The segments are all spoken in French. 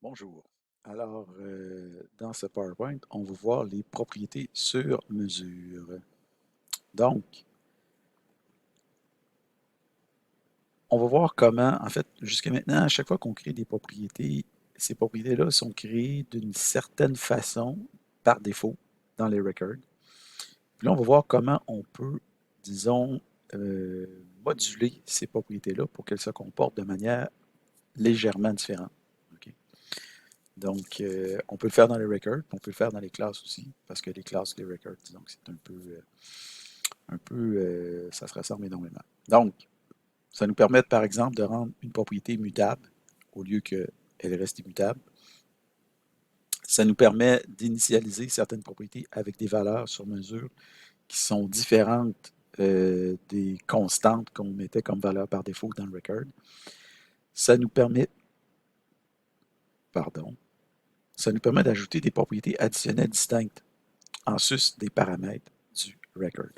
Bonjour. Alors, dans ce PowerPoint, on va voir les propriétés sur mesure. Donc, on va voir comment, en fait, jusqu'à maintenant, à chaque fois qu'on crée des propriétés, ces propriétés-là sont créées d'une certaine façon, par défaut, dans les records. Puis là, on va voir comment on peut, disons, euh, moduler ces propriétés-là pour qu'elles se comportent de manière légèrement différente. OK? Donc, on peut le faire dans les records, on peut le faire dans les classes aussi, parce que les classes, les records, donc c'est ça se ressemble énormément. Donc, ça nous permet, par exemple, de rendre une propriété mutable au lieu qu'elle reste immutable. Ça nous permet d'initialiser certaines propriétés avec des valeurs sur mesure qui sont différentes des constantes qu'on mettait comme valeur par défaut dans le record. Ça nous permet, pardon, ça nous permet d'ajouter des propriétés additionnelles distinctes en sus des paramètres du record.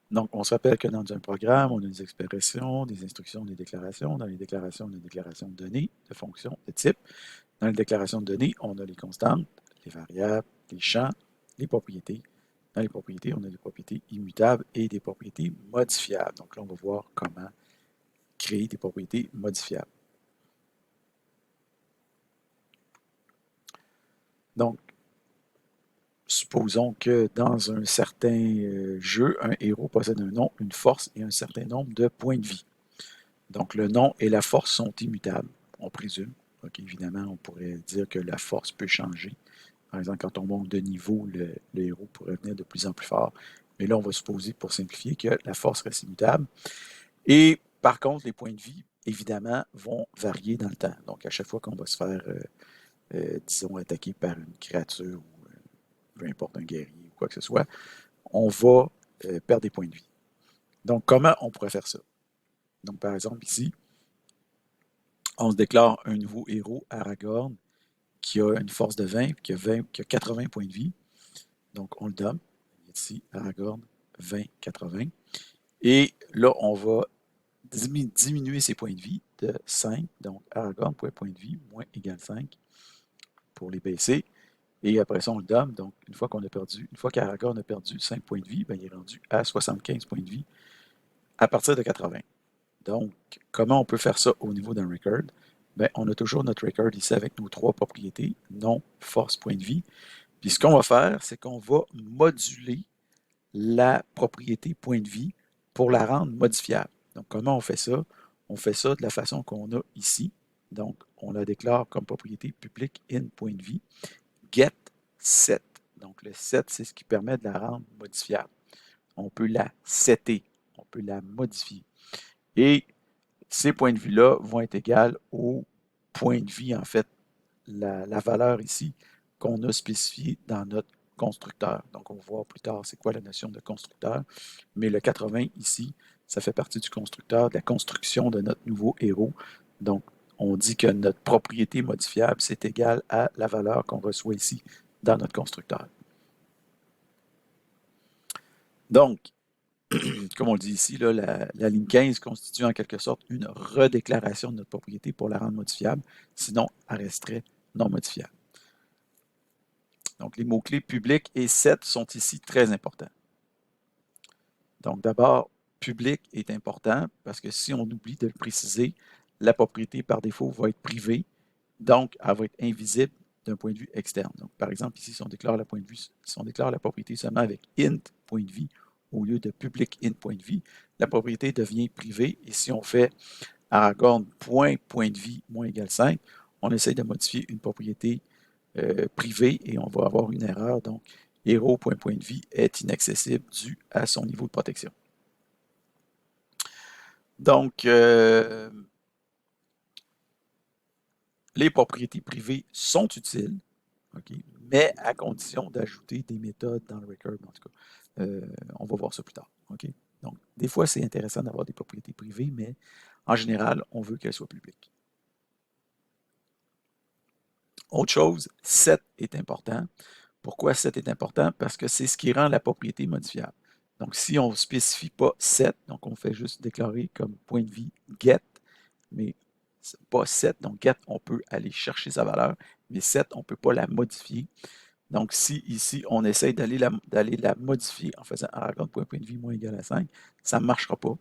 Donc, on se rappelle que dans un programme, on a des expressions, des instructions, des déclarations. Dans les déclarations, on a des déclarations de données, de fonctions, de type. Dans les déclarations de données, on a les constantes, les variables, les champs, les propriétés. Dans les propriétés, on a des propriétés immutables et des propriétés modifiables. Donc là, on va voir comment créer des propriétés modifiables. Donc, supposons que dans un certain jeu, un héros possède un nom, une force et un certain nombre de points de vie. Donc, le nom et la force sont immutables, on présume. Donc, évidemment, on pourrait dire que la force peut changer. Par exemple, quand on monte de niveau, le héros pourrait venir de plus en plus fort. Mais là, on va supposer, pour simplifier, que la force reste immutable. Et par contre, les points de vie, évidemment, vont varier dans le temps. Donc, à chaque fois qu'on va se faire, disons, attaquer par une créature ou peu importe, un guerrier ou quoi que ce soit, on va perdre des points de vie. Donc, comment on pourrait faire ça? Donc, par exemple, ici, on se déclare un nouveau héros, Aragorn, qui a une force de 20, qui a 80 points de vie. Donc, on le donne. Ici, Aragorn, 20, 80. Et là, on va diminuer ses points de vie de 5. Donc, Aragorn, point de vie, moins égale 5 pour les baisser. Et après ça, on le donne. Donc, une fois qu'Aragorn a perdu 5 points de vie, ben, il est rendu à 75 points de vie à partir de 80. Donc, comment on peut faire ça au niveau d'un record? Ben, on a toujours notre record ici avec nos trois propriétés, nom, force, point de vie. Puis ce qu'on va faire, c'est qu'on va moduler la propriété point de vie pour la rendre modifiable. Donc, comment on fait ça? On fait ça de la façon qu'on a ici. Donc, on la déclare comme propriété publique in point de vie, get set. Donc, le set, c'est ce qui permet de la rendre modifiable. On peut la setter, on peut la modifier. Et ces points de vue-là vont être égales au point de vie, en fait, la valeur ici qu'on a spécifiée dans notre constructeur. Donc, on va voir plus tard c'est quoi la notion de constructeur. Mais le 80 ici, ça fait partie du constructeur, de la construction de notre nouveau héros. Donc, on dit que notre propriété modifiable, c'est égal à la valeur qu'on reçoit ici dans notre constructeur. Donc, comme on le dit ici, là, la ligne 15 constitue en quelque sorte une redéclaration de notre propriété pour la rendre modifiable, sinon elle resterait non modifiable. Donc, les mots-clés public et set sont ici très importants. Donc, d'abord, public est important parce que si on oublie de le préciser, la propriété par défaut va être privée, donc elle va être invisible d'un point de vue externe. Donc, par exemple, ici, si on déclare la propriété seulement avec int point de vie au lieu de public int point de vie, la propriété devient privée. Et si on fait Aragorn point de vie moins égale 5, on essaie de modifier une propriété privée et on va avoir une erreur. Donc, héros point de vie est inaccessible dû à son niveau de protection. Donc, les propriétés privées sont utiles, okay, mais à condition d'ajouter des méthodes dans le record. En tout cas, on va voir ça plus tard. Okay? Donc, des fois, c'est intéressant d'avoir des propriétés privées, mais en général, on veut qu'elles soient publiques. Autre chose, set est important. Pourquoi set est important? Parce que c'est ce qui rend la propriété modifiable. Donc, si on ne spécifie pas set, donc on fait juste déclarer comme point de vie get, mais pas set. Donc, get, on peut aller chercher sa valeur, mais set, on ne peut pas la modifier. Donc, si ici, on essaye d'aller la modifier en faisant aragorn.pointv moins égal à 5, ça ne marchera pas.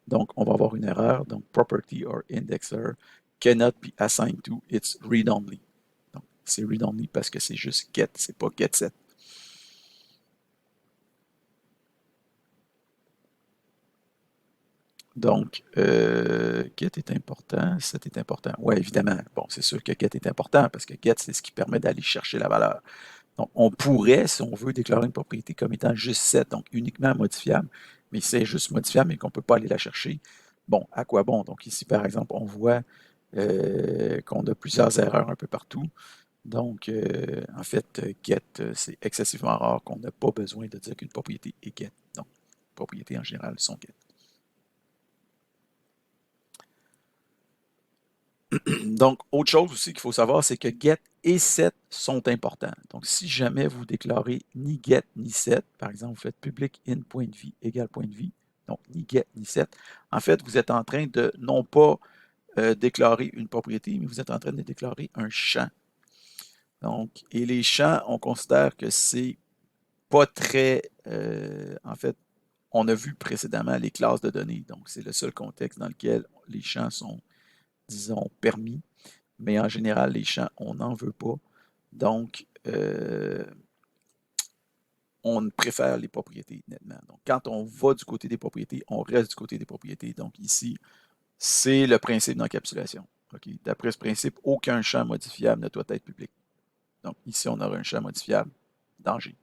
Donc, on va avoir une erreur. Donc, property or indexer cannot be assigned to its read-only. Donc, c'est read-only parce que c'est juste get, c'est pas get set. Donc, get est important, set est important. Oui, évidemment. Bon, c'est sûr que get est important parce que get, c'est ce qui permet d'aller chercher la valeur. Donc, on pourrait, si on veut, déclarer une propriété comme étant juste set, donc uniquement modifiable, mais c'est juste modifiable et qu'on ne peut pas aller la chercher. Bon, à quoi bon? Donc ici, par exemple, on voit qu'on a plusieurs erreurs un peu partout. Donc, en fait, get, c'est excessivement rare qu'on n'a pas besoin de dire qu'une propriété est get. Donc, propriétés en général sont get. Donc, autre chose aussi qu'il faut savoir, c'est que get et set sont importants. Donc, si jamais vous déclarez ni get ni set, par exemple, vous faites public in.v égale .v, donc ni get ni set, en fait, vous êtes en train de non pas déclarer une propriété, mais vous êtes en train de déclarer un champ. Donc, et les champs, on considère que c'est pas très, en fait, on a vu précédemment les classes de données. Donc, c'est le seul contexte dans lequel les champs sont, disons, permis. Mais en général, les champs, on n'en veut pas. Donc, on préfère les propriétés nettement. Donc, quand on va du côté des propriétés, on reste du côté des propriétés. Donc, ici, c'est le principe d'encapsulation. Okay? D'après ce principe, aucun champ modifiable ne doit être public. Donc, ici, on aura un champ modifiable, danger.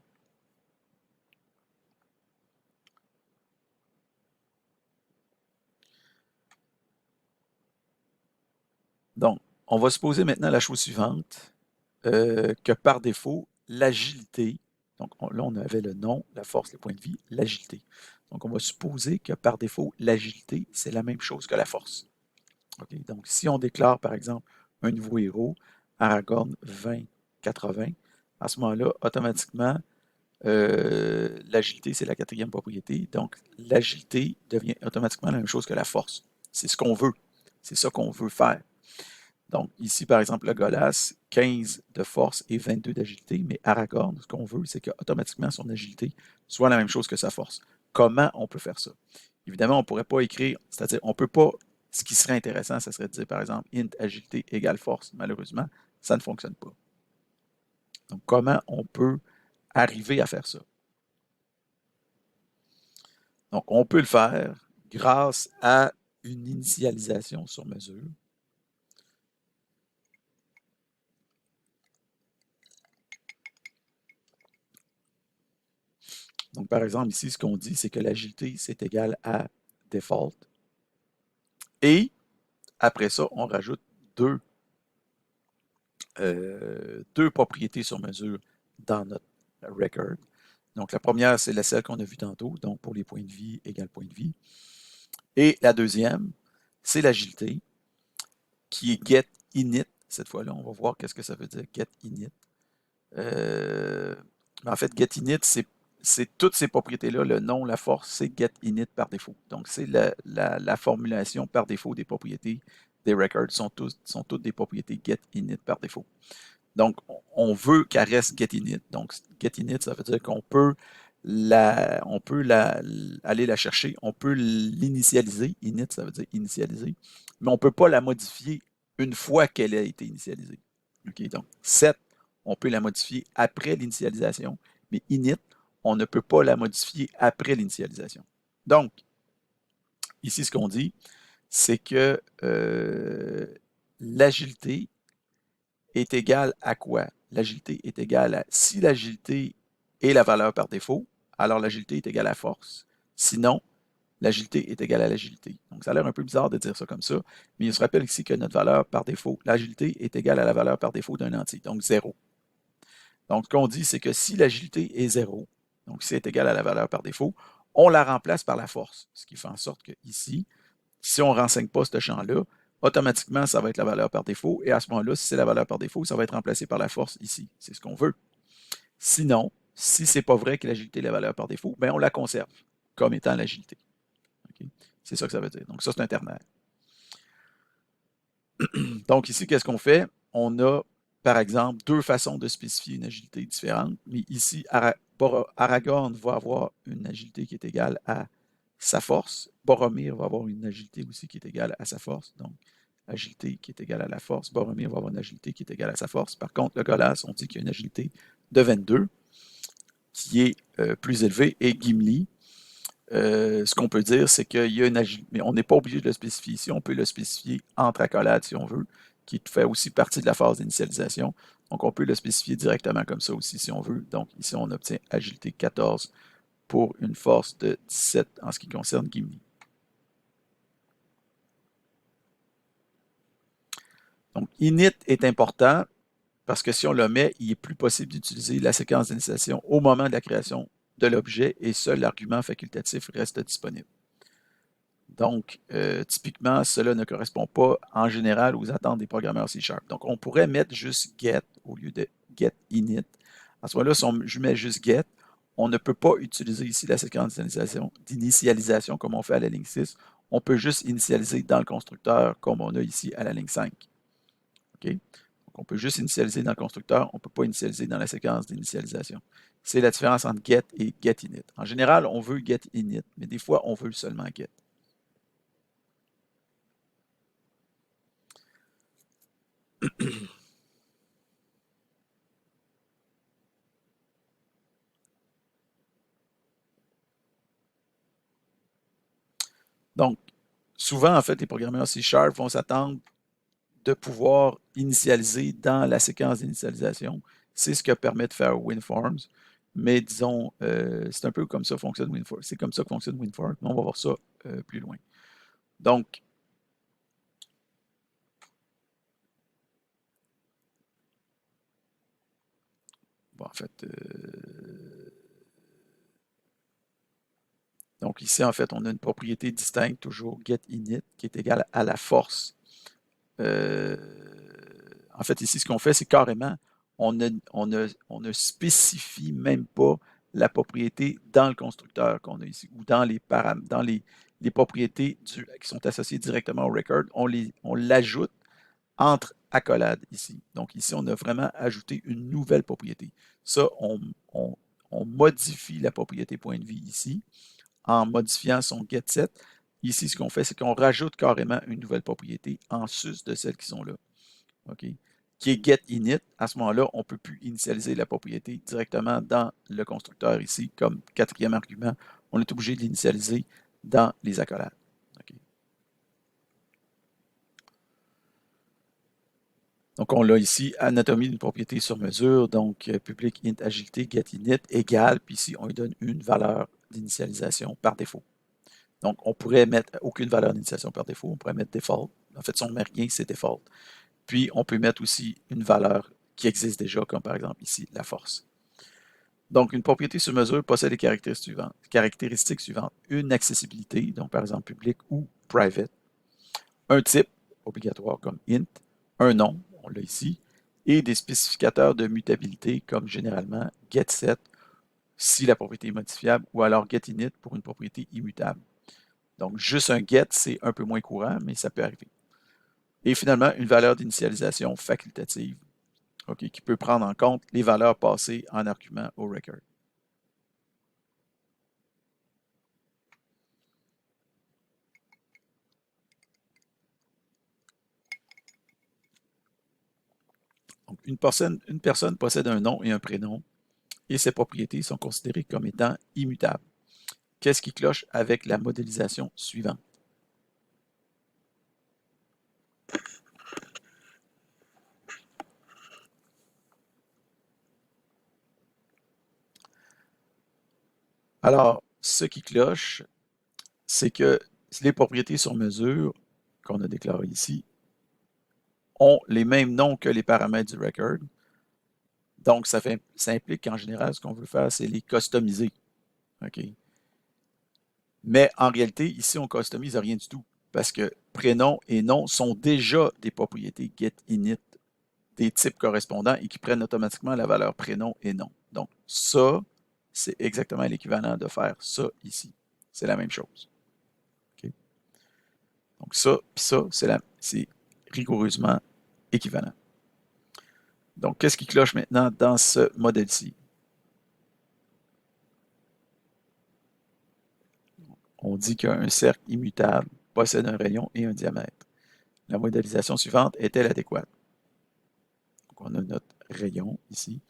Donc, on va supposer maintenant la chose suivante, que par défaut, l'agilité, donc là, on avait le nom, la force, le point de vie, l'agilité. Donc, on va supposer que par défaut, l'agilité, c'est la même chose que la force. Okay? Donc, si on déclare, par exemple, un nouveau héros, Aragorn 20-80, à ce moment-là, automatiquement, l'agilité, c'est la quatrième propriété. Donc, l'agilité devient automatiquement la même chose que la force. C'est ce qu'on veut. C'est ça qu'on veut faire. Donc, ici, par exemple, le Golas, 15 de force et 22 d'agilité, mais Aragorn, ce qu'on veut, c'est qu'automatiquement, son agilité soit la même chose que sa force. Comment on peut faire ça? Évidemment, on ne pourrait pas écrire, c'est-à-dire, on ne peut pas, ce qui serait intéressant, ça serait de dire, par exemple, int agilité égale force. Malheureusement, ça ne fonctionne pas. Donc, comment on peut arriver à faire ça? Donc, on peut le faire grâce à une initialisation sur mesure. Donc, par exemple, ici, ce qu'on dit, c'est que l'agilité, c'est égal à default. Et après ça, on rajoute deux propriétés sur mesure dans notre record. Donc, la première, c'est celle qu'on a vue tantôt, donc pour les points de vie égale point de vie. Et la deuxième, c'est l'agilité, qui est get init. Cette fois-là, on va voir qu'est-ce que ça veut dire, get init. En fait, get init, c'est toutes ces propriétés-là, le nom, la force, c'est get init par défaut. Donc, c'est la formulation par défaut des propriétés des records, sont toutes des propriétés get init par défaut. Donc, on veut qu'elle reste get init. Donc, get init, ça veut dire qu'on peut aller la chercher, on peut l'initialiser. Init, ça veut dire initialiser, mais on ne peut pas la modifier une fois qu'elle a été initialisée. Okay? Donc, set, on peut la modifier après l'initialisation, mais init, on ne peut pas la modifier après l'initialisation. Donc, ici, ce qu'on dit, c'est que l'agilité est égale à quoi? L'agilité est égale à, si l'agilité est la valeur par défaut, alors l'agilité est égale à force. Sinon, l'agilité est égale à l'agilité. Donc, ça a l'air un peu bizarre de dire ça comme ça, mais il se rappelle ici que notre valeur par défaut, l'agilité est égale à la valeur par défaut d'un entier, donc 0. Donc, ce qu'on dit, c'est que si l'agilité est 0, donc si c'est égal à la valeur par défaut, on la remplace par la force, ce qui fait en sorte que ici, si on ne renseigne pas ce champ-là, automatiquement, ça va être la valeur par défaut, et à ce moment-là, si c'est la valeur par défaut, ça va être remplacé par la force ici. C'est ce qu'on veut. Sinon, si ce n'est pas vrai que l'agilité est la valeur par défaut, bien, on la conserve comme étant l'agilité. Okay? C'est ça que ça veut dire. Donc, ça, c'est un ternaire. Donc ici, qu'est-ce qu'on fait? On a, par exemple, deux façons de spécifier une agilité différente, mais ici, Aragorn va avoir une agilité qui est égale à sa force. Boromir va avoir une agilité aussi qui est égale à sa force. Donc, agilité qui est égale à la force. Boromir va avoir une agilité qui est égale à sa force. Par contre, le Legolas, on dit qu'il y a une agilité de 22 qui est plus élevée. Et Gimli, ce qu'on peut dire, c'est qu'il y a une agilité, mais on n'est pas obligé de le spécifier ici. On peut le spécifier entre accolades si on veut, qui fait aussi partie de la phase d'initialisation. Donc, on peut le spécifier directement comme ça aussi si on veut. Donc, ici, on obtient agilité 14 pour une force de 17 en ce qui concerne Gimli. Donc, init est important parce que si on le met, il est plus possible d'utiliser la séquence d'initialisation au moment de la création de l'objet et seul l'argument facultatif reste disponible. Donc, typiquement, cela ne correspond pas en général aux attentes des programmeurs C#. Donc, on pourrait mettre juste get au lieu de get init. À ce moment-là, si je mets juste get, on ne peut pas utiliser ici la séquence d'initialisation comme on fait à la ligne 6. On peut juste initialiser dans le constructeur comme on a ici à la ligne 5. OK? Donc, on peut juste initialiser dans le constructeur, on ne peut pas initialiser dans la séquence d'initialisation. C'est la différence entre get et getInit. En général, on veut getInit, mais des fois, on veut seulement get. Donc, souvent, en fait, les programmeurs C# vont s'attendre de pouvoir initialiser dans la séquence d'initialisation. C'est ce que permet de faire WinForms. Mais disons, c'est un peu comme ça fonctionne WinForms. C'est comme ça que fonctionne WinForms. Mais on va voir ça plus loin. Donc, bon, en fait, donc ici, en fait, on a une propriété distincte, toujours getInit, qui est égale à la force. En fait, ici, ce qu'on fait, c'est carrément, on ne spécifie même pas la propriété dans le constructeur qu'on a ici, ou dans les paramètres, dans les propriétés qui sont associées directement au record, on l'ajoute entre accolades ici. Donc ici, on a vraiment ajouté une nouvelle propriété. Ça, on modifie la propriété point de vie ici en modifiant son getSet. Ici, ce qu'on fait, c'est qu'on rajoute carrément une nouvelle propriété en sus de celles qui sont là. OK? Qui est getInit. À ce moment-là, on ne peut plus initialiser la propriété directement dans le constructeur ici, comme quatrième argument. On est obligé de l'initialiser dans les accolades. OK? Donc, on l'a ici, anatomie d'une propriété sur mesure, donc public int agilité getInit égale, puis ici, on lui donne une valeur d'initialisation par défaut. Donc, on pourrait mettre aucune valeur d'initialisation par défaut, on pourrait mettre default. En fait, si on ne met rien, c'est default. Puis, on peut mettre aussi une valeur qui existe déjà, comme par exemple ici, la force. Donc, une propriété sur mesure possède les caractéristiques suivantes. Une accessibilité, donc par exemple public ou private. Un type, obligatoire comme int. Un nom, on l'a ici. Et des spécificateurs de mutabilité, comme généralement getSet, si la propriété est modifiable, ou alors getInit pour une propriété immutable. Donc, juste un get, c'est un peu moins courant, mais ça peut arriver. Et finalement, une valeur d'initialisation facultative, okay, qui peut prendre en compte les valeurs passées en argument au record. Donc, une personne possède un nom et un prénom, et ces propriétés sont considérées comme étant immutables. Qu'est-ce qui cloche avec la modélisation suivante? Alors, ce qui cloche, c'est que les propriétés sur mesure qu'on a déclarées ici ont les mêmes noms que les paramètres du record. Donc, ça implique qu'en général, ce qu'on veut faire, c'est les customiser. Okay? Mais en réalité, ici, on ne customise rien du tout parce que prénom et nom sont déjà des propriétés getInit des types correspondants et qui prennent automatiquement la valeur prénom et nom. Donc, ça, c'est exactement l'équivalent de faire ça ici. C'est la même chose. Okay? Donc, ça, puis ça, c'est rigoureusement équivalent. Donc, qu'est-ce qui cloche maintenant dans ce modèle-ci? On dit qu'un cercle immutable possède un rayon et un diamètre. La modélisation suivante est-elle adéquate? Donc, on a notre rayon ici,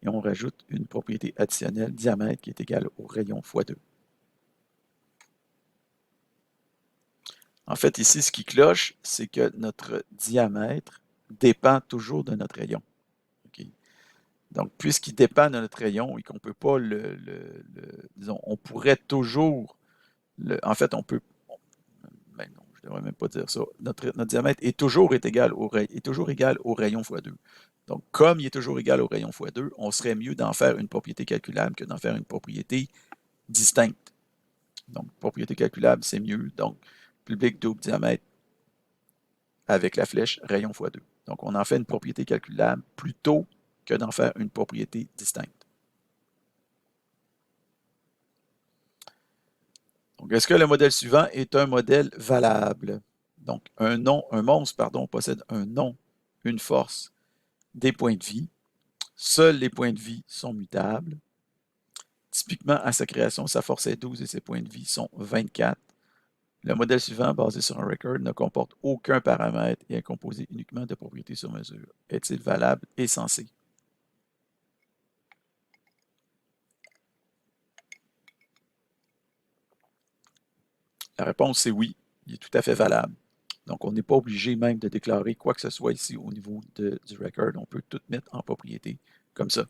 et on rajoute une propriété additionnelle, diamètre, qui est égale au rayon fois 2. En fait, ici, ce qui cloche, c'est que notre diamètre dépend toujours de notre rayon. Okay? Donc, puisqu'il dépend de notre rayon et qu'on ne peut pas disons, on pourrait toujours, en fait, on peut, ben non, je ne devrais même pas dire ça, notre diamètre est toujours égal au rayon fois 2. Donc, comme il est toujours égal au rayon fois 2, on serait mieux d'en faire une propriété calculable que d'en faire une propriété distincte. Donc, propriété calculable, c'est mieux. Donc, public double diamètre avec la flèche rayon fois 2. Donc, on en fait une propriété calculable plutôt que d'en faire une propriété distincte. Donc, est-ce que le modèle suivant est un modèle valable? Donc, un monstre, possède un nom, une force, des points de vie. Seuls les points de vie sont mutables. Typiquement, à sa création, sa force est 12 et ses points de vie sont 24. Le modèle suivant, basé sur un record, ne comporte aucun paramètre et est composé uniquement de propriétés sur mesure. Est-il valable et censé? La réponse, c'est oui. Il est tout à fait valable. Donc, on n'est pas obligé même de déclarer quoi que ce soit ici au niveau du record. On peut tout mettre en propriété comme ça.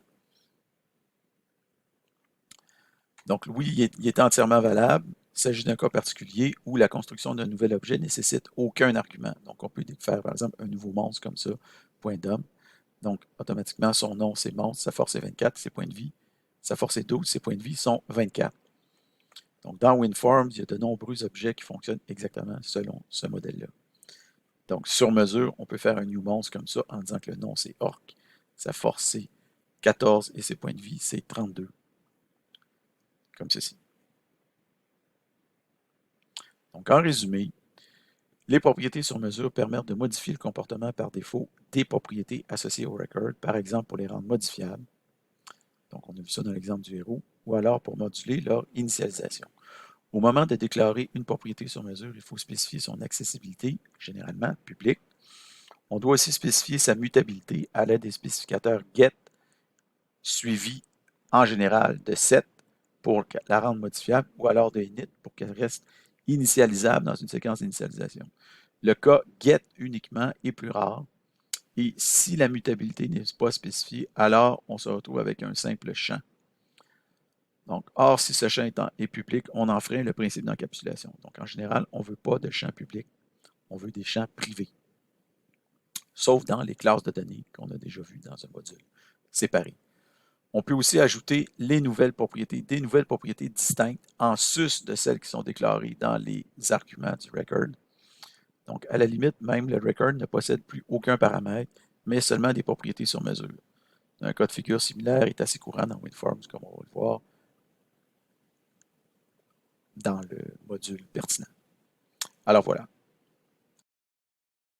Donc, oui, il est entièrement valable. Il s'agit d'un cas particulier où la construction d'un nouvel objet ne nécessite aucun argument. Donc, on peut faire, par exemple, un nouveau monstre comme ça, point d'homme. Donc, automatiquement, son nom, c'est monstre, sa force est 24, ses points de vie. Sa force est 12, ses points de vie sont 24. Donc, dans WinForms, il y a de nombreux objets qui fonctionnent exactement selon ce modèle-là. Donc, sur mesure, on peut faire un new monstre comme ça en disant que le nom, c'est orc. Sa force, c'est 14 et ses points de vie, c'est 32. Comme ceci. Donc, en résumé, les propriétés sur mesure permettent de modifier le comportement par défaut des propriétés associées au record, par exemple pour les rendre modifiables. Donc, on a vu ça dans l'exemple du héros, ou alors pour moduler leur initialisation. Au moment de déclarer une propriété sur mesure, il faut spécifier son accessibilité, généralement publique. On doit aussi spécifier sa mutabilité à l'aide des spécificateurs get, suivi en général de set pour la rendre modifiable, ou alors de init pour qu'elle reste initialisable dans une séquence d'initialisation. Le cas get uniquement est plus rare, et si la mutabilité n'est pas spécifiée, alors on se retrouve avec un simple champ. Donc, or, si ce champ est public, on enfreint le principe d'encapsulation. Donc, en général, on ne veut pas de champ public, on veut des champs privés. Sauf dans les classes de données qu'on a déjà vues dans un module séparé. On peut aussi ajouter des nouvelles propriétés distinctes en sus de celles qui sont déclarées dans les arguments du record. Donc, à la limite, même le record ne possède plus aucun paramètre, mais seulement des propriétés sur mesure. Un cas de figure similaire est assez courant dans WinForms, comme on va le voir dans le module pertinent. Alors voilà.